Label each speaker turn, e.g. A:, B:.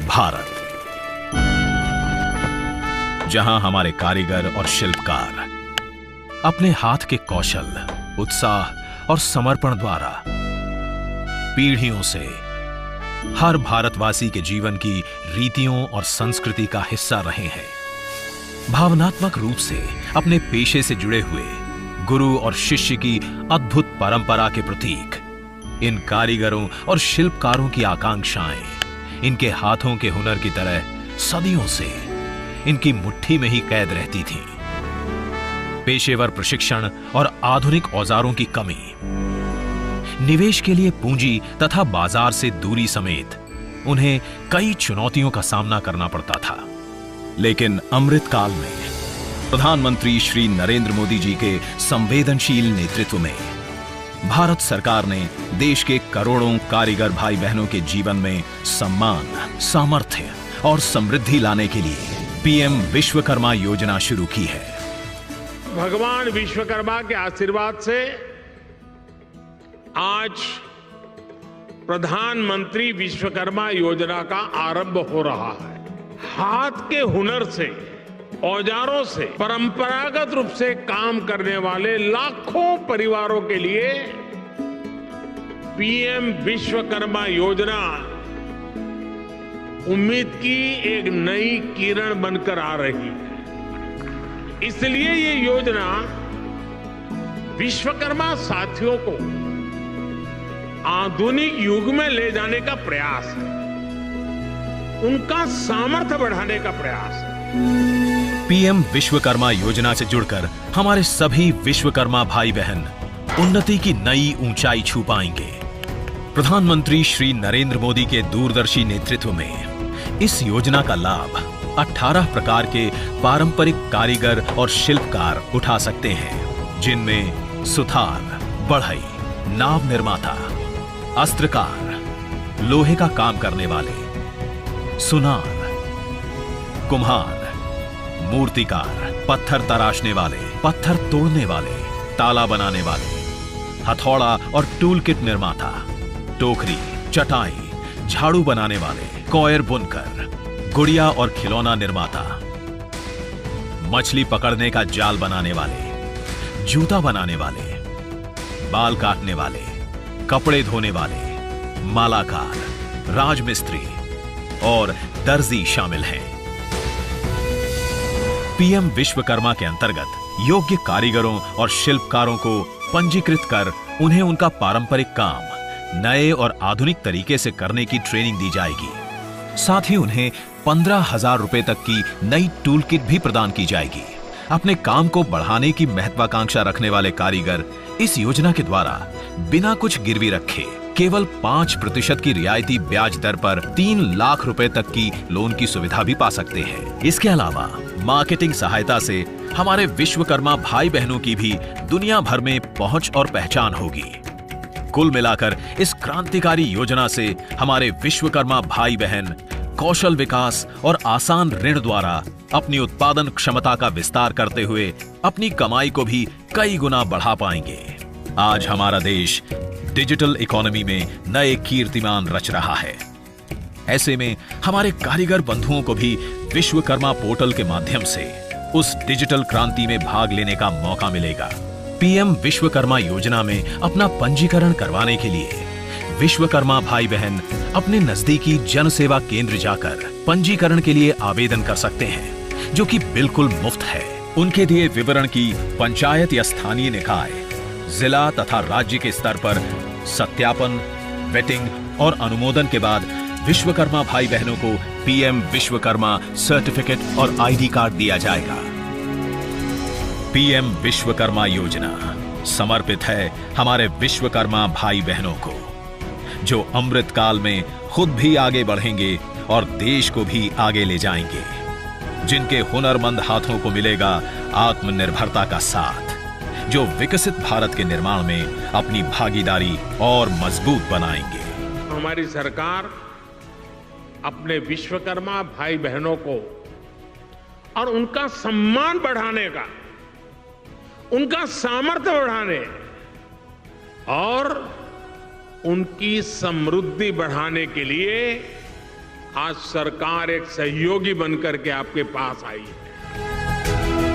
A: भारत, जहां हमारे कारीगर और शिल्पकार अपने हाथ के कौशल, उत्साह और समर्पण द्वारा पीढ़ियों से हर भारतवासी के जीवन की रीतियों और संस्कृति का हिस्सा रहे हैं। भावनात्मक रूप से अपने पेशे से जुड़े हुए गुरु और शिष्य की अद्भुत परंपरा के प्रतीक इन कारीगरों और शिल्पकारों की आकांक्षाएं इनके हाथों के हुनर की तरह सदियों से इनकी मुट्ठी में ही कैद रहती थी। पेशेवर प्रशिक्षण और आधुनिक औजारों की कमी, निवेश के लिए पूंजी तथा बाजार से दूरी समेत उन्हें कई चुनौतियों का सामना करना पड़ता था। लेकिन अमृतकाल में प्रधानमंत्री श्री नरेंद्र मोदी जी के संवेदनशील नेतृत्व में भारत सरकार ने देश के करोड़ों कारीगर भाई बहनों के जीवन में सम्मान, सामर्थ्य और समृद्धि लाने के लिए पीएम विश्वकर्मा योजना शुरू की है।
B: भगवान विश्वकर्मा के आशीर्वाद से आज प्रधानमंत्री विश्वकर्मा योजना का आरंभ हो रहा है। हाथ के हुनर से, औजारों से परंपरागत रूप से काम करने वाले लाखों परिवारों के लिए पीएम विश्वकर्मा योजना उम्मीद की एक नई किरण बनकर आ रही है। इसलिए ये योजना विश्वकर्मा साथियों को आधुनिक युग में ले जाने का प्रयास है, उनका सामर्थ्य बढ़ाने का प्रयास है।
A: पीएम विश्वकर्मा योजना से जुड़कर हमारे सभी विश्वकर्मा भाई बहन उन्नति की नई ऊंचाई छू पाएंगे। प्रधानमंत्री श्री नरेंद्र मोदी के दूरदर्शी नेतृत्व में इस योजना का लाभ 18 प्रकार के पारंपरिक कारीगर और शिल्पकार उठा सकते हैं, जिनमें सुथार, बढ़ई, नाव निर्माता, अस्त्रकार, लोहे का काम करने वाले, सुनार, कुम्हार, मूर्तिकार, पत्थर तराशने वाले, पत्थर तोड़ने वाले, ताला बनाने वाले, हथौड़ा और टूल किट निर्माता, टोकरी, चटाई, झाड़ू बनाने वाले, कॉयर बुनकर, गुड़िया और खिलौना निर्माता, मछली पकड़ने का जाल बनाने वाले, जूता बनाने वाले, बाल काटने वाले, कपड़े धोने वाले, मालाकार, राजमिस्त्री और दर्जी शामिल हैं। पीएम विश्वकर्मा के अंतर्गत योग्य कारीगरों और शिल्पकारों को पंजीकृत कर उन्हें उनका पारंपरिक काम नए और आधुनिक तरीके से करने की ट्रेनिंग दी जाएगी। साथ ही उन्हें 15,000 रुपए तक की नई टूल किट भी प्रदान की जाएगी। अपने काम को बढ़ाने की महत्वाकांक्षा रखने वाले कारीगर इस योजना के द्वारा बिना कुछ गिरवी रखे केवल 5% की रियायती ब्याज दर पर 3 लाख रुपए तक की लोन की सुविधा भी पा सकते हैं। इसके अलावा मार्केटिंग सहायता से हमारे विश्वकर्मा भाई बहनों की भी दुनिया भर में पहुंच और पहचान होगी। कुल मिलाकर इस क्रांतिकारी योजना से हमारे विश्वकर्मा भाई बहन कौशल विकास और आसान ऋण द्वारा अपनी उत्पादन क्षमता का विस्तार करते हुए अपनी कमाई को भी कई गुना बढ़ा पाएंगे। आज हमारा देश डिजिटल इकोनॉमी में नए कीर्तिमान रच रहा है। ऐसे में हमारे कारीगर बंधुओं को भी विश्वकर्मा पोर्टल के माध्यम से उस डिजिटल क्रांति में भाग लेने का मौका मिलेगा। पीएम विश्वकर्मा योजना में अपना पंजीकरण करवाने के लिए विश्वकर्मा भाई बहन अपने नजदीकी जन सेवा केंद्र जाकर पंजीकरण के लिए आवेदन कर सकते हैं, जो कि बिल्कुल मुफ्त है। उनके दिए विवरण की पंचायत या स्थानीय निकाय, जिला तथा राज्य के स्तर पर सत्यापन, वेटिंग और अनुमोदन के बाद विश्वकर्मा भाई बहनों को पीएम विश्वकर्मा सर्टिफिकेट और आईडी कार्ड दिया जाएगा। पीएम विश्वकर्मा योजना समर्पित है हमारे विश्वकर्मा भाई बहनों को, जो अमृत काल में खुद भी आगे बढ़ेंगे और देश को भी आगे ले जाएंगे, जिनके हुनरमंद हाथों को मिलेगा आत्मनिर्भरता का साथ, जो विकसित भारत के निर्माण में अपनी भागीदारी और मजबूत बनाएंगे।
B: हमारी सरकार अपने विश्वकर्मा भाई बहनों को और उनका सम्मान बढ़ाने का, उनका सामर्थ्य बढ़ाने और उनकी समृद्धि बढ़ाने के लिए आज सरकार एक सहयोगी बनकर के आपके पास आई है।